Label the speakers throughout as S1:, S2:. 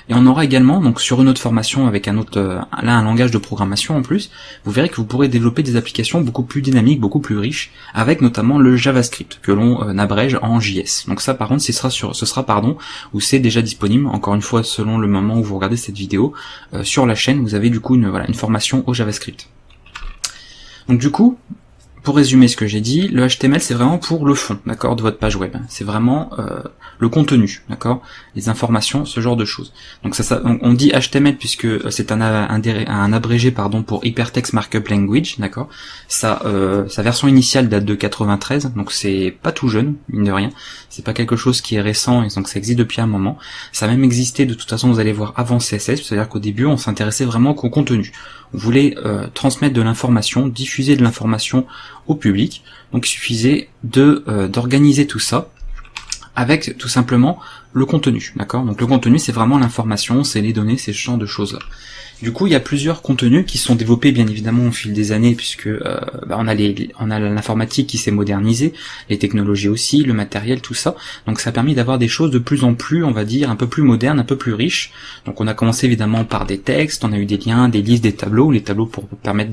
S1: Et on aura également, donc sur une autre formation avec un autre, là un langage de programmation en plus, vous verrez que vous pourrez développer des applications beaucoup plus dynamiques, beaucoup plus riches, avec notamment le JavaScript que l'on abrège en JS. Donc ça par contre ce sera où c'est déjà disponible, encore une fois selon le moment où vous regardez cette vidéo, sur la chaîne vous avez du coup une formation au JavaScript. Donc du coup, pour résumer ce que j'ai dit, le HTML c'est vraiment pour le fond, d'accord, de votre page web. C'est vraiment le contenu, d'accord, les informations, ce genre de choses. Donc on dit HTML puisque c'est un abrégé pour Hypertext Markup Language, d'accord. Sa version initiale date de 93, donc c'est pas tout jeune, mine de rien. C'est pas quelque chose qui est récent, et donc ça existe depuis un moment. Ça a même existé, de toute façon vous allez voir, avant CSS, c'est-à-dire qu'au début on s'intéressait vraiment qu'au contenu. On voulait transmettre de l'information, diffuser de l'information au public, donc il suffisait d'organiser tout ça avec tout simplement le contenu, d'accord. Donc le contenu c'est vraiment l'information, c'est les données, c'est ce genre de choses là. Du coup, il y a plusieurs contenus qui sont développés bien évidemment au fil des années, puisque on a l'informatique qui s'est modernisée, les technologies aussi, le matériel, tout ça. Donc ça a permis d'avoir des choses de plus en plus, on va dire, un peu plus modernes, un peu plus riches. Donc on a commencé évidemment par des textes, on a eu des liens, des listes, des tableaux, les tableaux pour permettre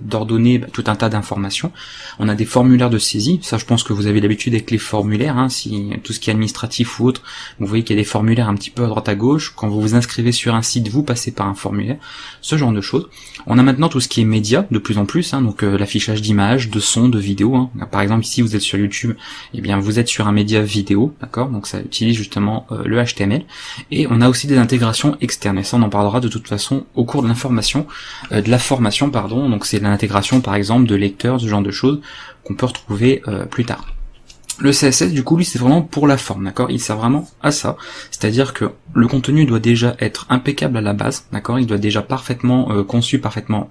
S1: d'ordonner tout un tas d'informations. On a des formulaires de saisie, ça je pense que vous avez l'habitude avec les formulaires, hein, si tout ce qui est administratif ou autre, vous voyez qu'il y a des formulaires un petit peu à droite à gauche. Quand vous vous inscrivez sur un site, vous passez par un formulaire. Ce genre de choses. On a maintenant tout ce qui est média, de plus en plus, hein, donc l'affichage d'images, de sons, de vidéos. Hein. Par exemple, ici vous êtes sur YouTube, et bien vous êtes sur un média vidéo, d'accord, donc ça utilise justement le HTML. Et on a aussi des intégrations externes, et ça on en parlera de toute façon au cours de la formation, donc c'est l'intégration par exemple de lecteurs, ce genre de choses qu'on peut retrouver plus tard. Le CSS, du coup, lui, c'est vraiment pour la forme, d'accord. Il sert vraiment à ça, c'est-à-dire que le contenu doit déjà être impeccable à la base, d'accord. Il doit déjà parfaitement conçu, parfaitement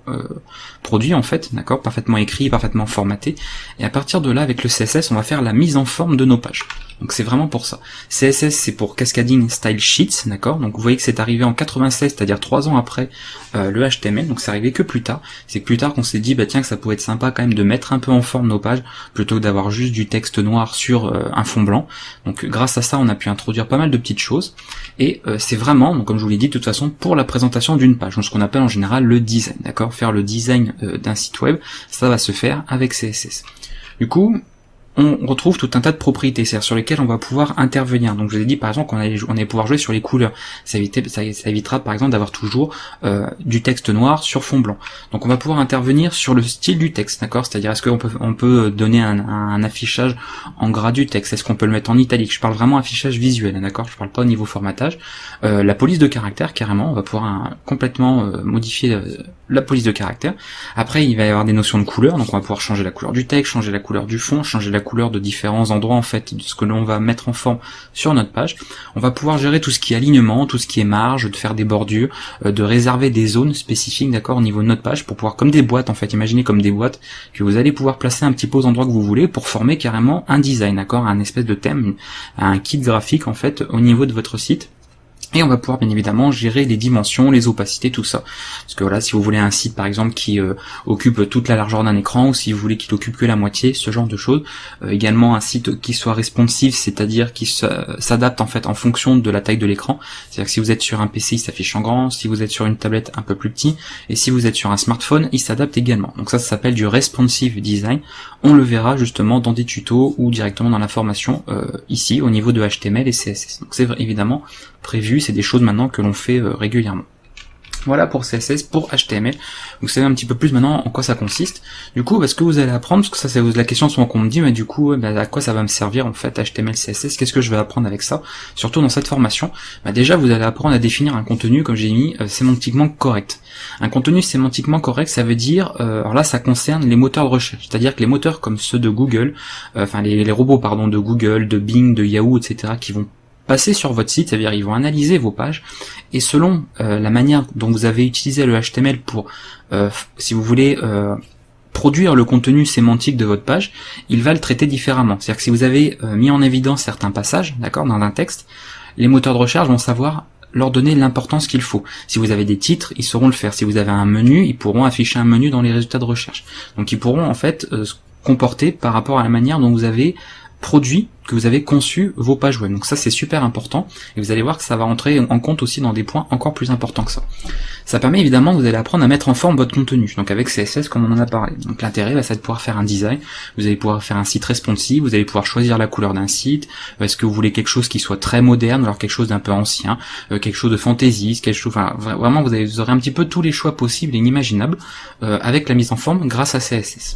S1: produit, en fait, d'accord, parfaitement écrit, parfaitement formaté. Et à partir de là, avec le CSS, on va faire la mise en forme de nos pages. Donc c'est vraiment pour ça. CSS, c'est pour Cascading Style Sheets, d'accord. Donc vous voyez que c'est arrivé en 96, c'est-à-dire 3 ans après le HTML. Donc c'est arrivé que plus tard. C'est que plus tard qu'on s'est dit, bah tiens, que ça pouvait être sympa quand même de mettre un peu en forme nos pages plutôt que d'avoir juste du texte noir sur un fond blanc. Donc grâce à ça, on a pu introduire pas mal de petites choses. Et c'est vraiment, donc, comme je vous l'ai dit, de toute façon, pour la présentation d'une page. Donc ce qu'on appelle en général le design, d'accord. Faire le design d'un site web, ça va se faire avec CSS. Du coup, on retrouve tout un tas de propriétés, c'est-à-dire sur lesquelles on va pouvoir intervenir. Donc je vous ai dit par exemple qu'on allait pouvoir jouer sur les couleurs. Ça évitera par exemple d'avoir toujours du texte noir sur fond blanc. Donc on va pouvoir intervenir sur le style du texte, d'accord. C'est-à-dire est-ce qu'on peut donner un affichage en gras du texte, est-ce qu'on peut le mettre en italique. Je parle vraiment affichage visuel, d'accord. Je parle pas au niveau formatage. La police de caractère, carrément, on va pouvoir complètement modifier la police de caractère. Après il va y avoir des notions de couleur, donc on va pouvoir changer la couleur du texte, changer la couleur du fond, changer la couleur de différents endroits en fait de ce que l'on va mettre en forme sur notre page. On va pouvoir gérer tout ce qui est alignement, tout ce qui est marge, de faire des bordures, de réserver des zones spécifiques, d'accord, au niveau de notre page pour pouvoir, comme des boîtes en fait, imaginez comme des boîtes que vous allez pouvoir placer un petit peu aux endroits que vous voulez pour former carrément un design, d'accord, un espèce de thème, un kit graphique en fait au niveau de votre site. Et on va pouvoir bien évidemment gérer les dimensions, les opacités, tout ça. Parce que voilà, si vous voulez un site par exemple qui occupe toute la largeur d'un écran, ou si vous voulez qu'il occupe que la moitié, ce genre de choses. Également un site qui soit responsive, c'est-à-dire qui s'adapte en fait en fonction de la taille de l'écran. C'est-à-dire que si vous êtes sur un PC, il s'affiche en grand, si vous êtes sur une tablette, un peu plus petit, et si vous êtes sur un smartphone, il s'adapte également. Donc ça s'appelle du responsive design. On le verra justement dans des tutos ou directement dans la formation ici au niveau de HTML et CSS. Donc c'est évidemment prévu, c'est des choses maintenant que l'on fait régulièrement. Voilà pour CSS, pour HTML. Vous savez un petit peu plus maintenant en quoi ça consiste. Du coup, ce que vous allez apprendre, parce que ça c'est la question souvent qu'on me dit, mais du coup, à quoi ça va me servir en fait HTML, CSS, qu'est-ce que je vais apprendre avec ça, surtout dans cette formation. Déjà, vous allez apprendre à définir un contenu, comme j'ai mis, sémantiquement correct. Un contenu sémantiquement correct, ça veut dire, alors là, ça concerne les moteurs de recherche, c'est-à-dire que les moteurs comme ceux de Google, les robots pardon de Google, de Bing, de Yahoo, etc., qui vont passer sur votre site, c'est-à-dire ils vont analyser vos pages, et selon la manière dont vous avez utilisé le HTML pour, si vous voulez, produire le contenu sémantique de votre page, il va le traiter différemment. C'est-à-dire que si vous avez mis en évidence certains passages, d'accord, dans un texte, les moteurs de recherche vont savoir leur donner l'importance qu'il faut. Si vous avez des titres, ils sauront le faire. Si vous avez un menu, ils pourront afficher un menu dans les résultats de recherche. Donc ils pourront en fait se comporter par rapport à la manière dont vous avez produit, que vous avez conçu vos pages web. Donc ça c'est super important, et vous allez voir que ça va rentrer en compte aussi dans des points encore plus importants que ça. Ça permet évidemment, vous allez apprendre à mettre en forme votre contenu, donc avec CSS comme on en a parlé. Donc l'intérêt, c'est de pouvoir faire un design, vous allez pouvoir faire un site responsive, vous allez pouvoir choisir la couleur d'un site, est-ce que vous voulez quelque chose qui soit très moderne, alors quelque chose d'un peu ancien, quelque chose de fantaisiste, quelque chose, enfin vraiment vous aurez un petit peu tous les choix possibles et inimaginables avec la mise en forme grâce à CSS.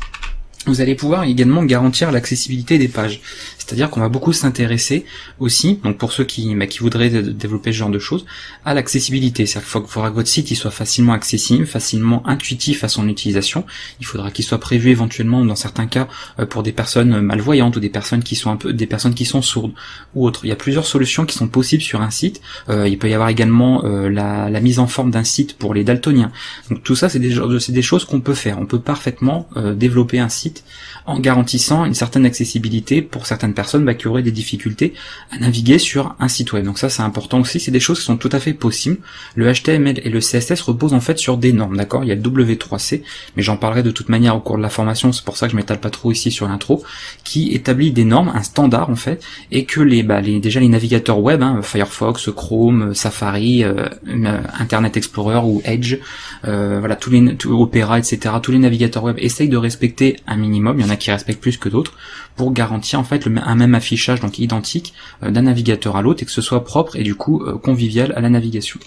S1: Vous allez pouvoir également garantir l'accessibilité des pages. C'est-à-dire qu'on va beaucoup s'intéresser aussi, donc pour ceux qui voudraient développer ce genre de choses, à l'accessibilité. C'est-à-dire qu'il faudra que votre site il soit facilement accessible, facilement intuitif à son utilisation. Il faudra qu'il soit prévu éventuellement dans certains cas pour des personnes malvoyantes ou des personnes qui sont sourdes ou autres. Il y a plusieurs solutions qui sont possibles sur un site. Il peut y avoir également la mise en forme d'un site pour les daltoniens. Donc tout ça c'est des choses qu'on peut faire. On peut parfaitement développer un site en garantissant une certaine accessibilité pour certaines personnes qui auraient des difficultés à naviguer sur un site web. Donc ça c'est important aussi, c'est des choses qui sont tout à fait possibles. Le HTML et le CSS reposent en fait sur des normes, d'accord? Il y a le W3C, mais j'en parlerai de toute manière au cours de la formation, c'est pour ça que je m'étale pas trop ici sur l'intro, qui établit des normes, un standard en fait, et que déjà les navigateurs web, Firefox, Chrome, Safari, Internet Explorer ou Edge, voilà, Opera, etc., tous les navigateurs web essayent de respecter un minimum, il y en a qui respectent plus que d'autres, pour garantir en fait un même affichage, donc identique, d'un navigateur à l'autre, et que ce soit propre et du coup convivial à la navigation.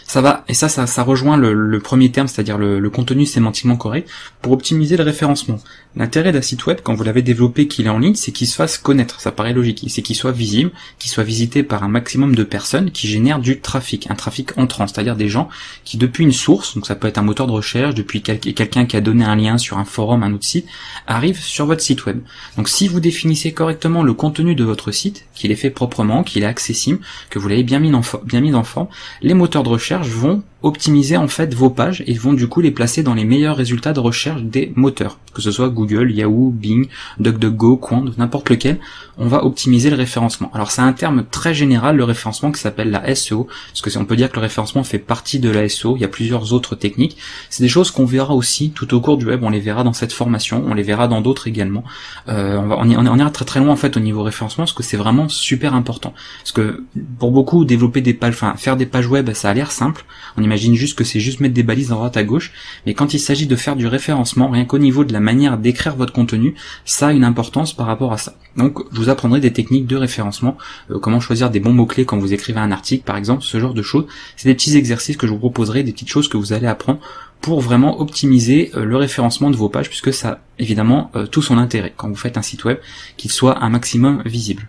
S1: Ça rejoint le premier terme, c'est-à-dire le contenu sémantiquement correct, pour optimiser le référencement. L'intérêt d'un site web, quand vous l'avez développé, qu'il est en ligne, c'est qu'il se fasse connaître, ça paraît logique, c'est qu'il soit visible, qu'il soit visité par un maximum de personnes qui génèrent du trafic, un trafic entrant, c'est-à-dire des gens qui depuis une source, donc ça peut être un moteur de recherche, depuis quelqu'un qui a donné un lien sur un forum, un autre site, arrive sur votre site web. Donc si vous définissez correctement le contenu de votre site, qu'il est fait proprement, qu'il est accessible, que vous l'avez bien mis en forme, les moteurs de recherche vont optimiser en fait vos pages et vont du coup les placer dans les meilleurs résultats de recherche des moteurs, que ce soit Google, Yahoo, Bing, DuckDuckGo, Quant, n'importe lequel, on va optimiser le référencement. Alors c'est un terme très général, le référencement, qui s'appelle la SEO, parce que on peut dire que le référencement fait partie de la SEO, il y a plusieurs autres techniques, c'est des choses qu'on verra aussi tout au cours du web, on les verra dans cette formation, on les verra dans d'autres également, on ira très très loin en fait au niveau référencement, parce que c'est vraiment super important, parce que pour beaucoup développer des pages, faire des pages web, ça a l'air simple, on imagine juste que c'est juste mettre des balises à droite à gauche, mais quand il s'agit de faire du référencement, rien qu'au niveau de la manière d'écrire votre contenu, ça a une importance par rapport à ça. Donc je vous apprendrai des techniques de référencement, comment choisir des bons mots-clés quand vous écrivez un article par exemple, ce genre de choses. C'est des petits exercices que je vous proposerai, des petites choses que vous allez apprendre pour vraiment optimiser le référencement de vos pages, puisque ça a évidemment tout son intérêt quand vous faites un site web, qu'il soit un maximum visible.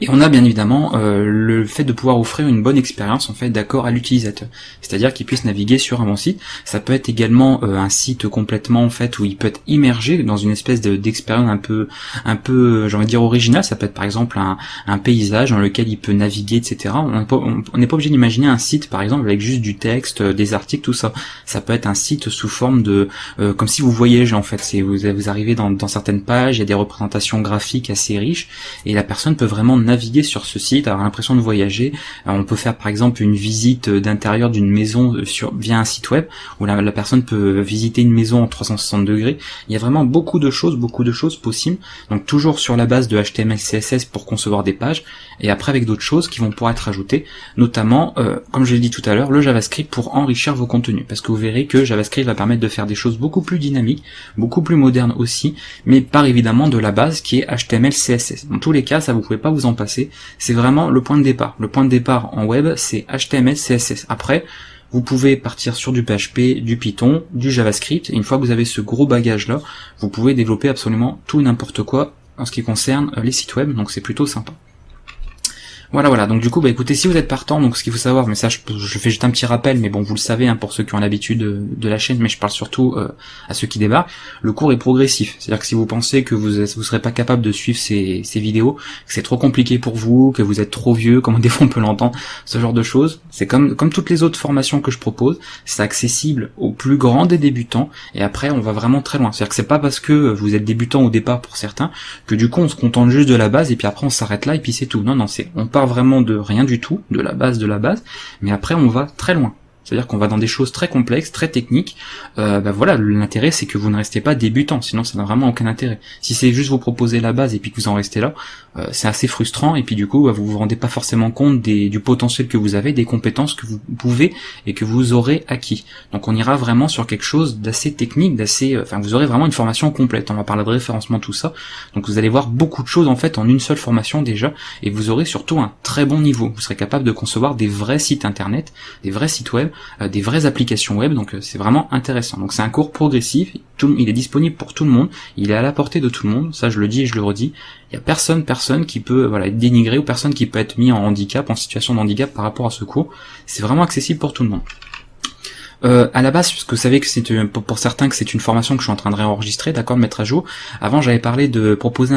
S1: Et on a bien évidemment le fait de pouvoir offrir une bonne expérience en fait d'accord à l'utilisateur, c'est-à-dire qu'il puisse naviguer sur un bon site. Ça peut être également un site complètement en fait où il peut être immergé dans une espèce d'expérience un peu j'ai envie de dire originale. Ça peut être par exemple un paysage dans lequel il peut naviguer, etc. On n'est pas obligé d'imaginer un site par exemple avec juste du texte, des articles, tout ça. Ça peut être un site sous forme de comme si vous voyagez en fait. Vous arrivez dans certaines pages, il y a des représentations graphiques assez riches et la personne peut vraiment naviguer sur ce site, avoir l'impression de voyager. On peut faire par exemple une visite d'intérieur d'une maison via un site web où la personne peut visiter une maison en 360 degrés. Il y a vraiment beaucoup de choses possibles. Donc toujours sur la base de HTML, CSS pour concevoir des pages, et après avec d'autres choses qui vont pouvoir être ajoutées, notamment, comme je l'ai dit tout à l'heure, le JavaScript pour enrichir vos contenus, parce que vous verrez que JavaScript va permettre de faire des choses beaucoup plus dynamiques, beaucoup plus modernes aussi, mais part évidemment de la base qui est HTML, CSS. Dans tous les cas, ça vous pouvez pas vous en passer, c'est vraiment le point de départ. Le point de départ en web, c'est HTML, CSS. Après, vous pouvez partir sur du PHP, du Python, du JavaScript, et une fois que vous avez ce gros bagage-là, vous pouvez développer absolument tout et n'importe quoi en ce qui concerne les sites web, donc c'est plutôt sympa. Voilà, donc du coup, écoutez, si vous êtes partant, donc ce qu'il faut savoir, mais ça je fais juste un petit rappel, mais bon, vous le savez, pour ceux qui ont l'habitude de la chaîne, mais je parle surtout à ceux qui débarquent, le cours est progressif, c'est-à-dire que si vous pensez que vous serez pas capable de suivre ces vidéos, que c'est trop compliqué pour vous, que vous êtes trop vieux, comme des fois on peut l'entendre, ce genre de choses, c'est comme toutes les autres formations que je propose, c'est accessible aux plus grands des débutants, et après on va vraiment très loin, c'est-à-dire que c'est pas parce que vous êtes débutant au départ pour certains, que du coup on se contente juste de la base, et puis après on s'arrête là, et puis c'est tout. Non, on part vraiment de rien du tout, de la base, mais après on va très loin. c'est-à-dire qu'on va dans des choses très complexes, très techniques. Voilà, l'intérêt c'est que vous ne restez pas débutant, sinon ça n'a vraiment aucun intérêt. Si c'est juste vous proposer la base et puis que vous en restez là, c'est assez frustrant, et puis du coup vous vous rendez pas forcément compte du potentiel que vous avez, des compétences que vous pouvez et que vous aurez acquis. Donc on ira vraiment sur quelque chose d'assez technique, vous aurez vraiment une formation complète. On va parler de référencement, tout ça. Donc vous allez voir beaucoup de choses en fait en une seule formation déjà, et vous aurez surtout un très bon niveau. Vous serez capable de concevoir des vrais sites internet, des vrais sites web, des vraies applications web. Donc c'est vraiment intéressant. Donc c'est un cours progressif. Il est disponible pour tout le monde. Il est à la portée de tout le monde. Ça je le dis et je le redis. Il y a personne qui peut être dénigré, ou personne qui peut être mis en handicap, en situation de handicap par rapport à ce cours. C'est vraiment accessible pour tout le monde. À la base, parce que vous savez que c'est pour certains que c'est une formation que je suis en train de réenregistrer, d'accord, de mettre à jour. Avant, j'avais parlé de proposer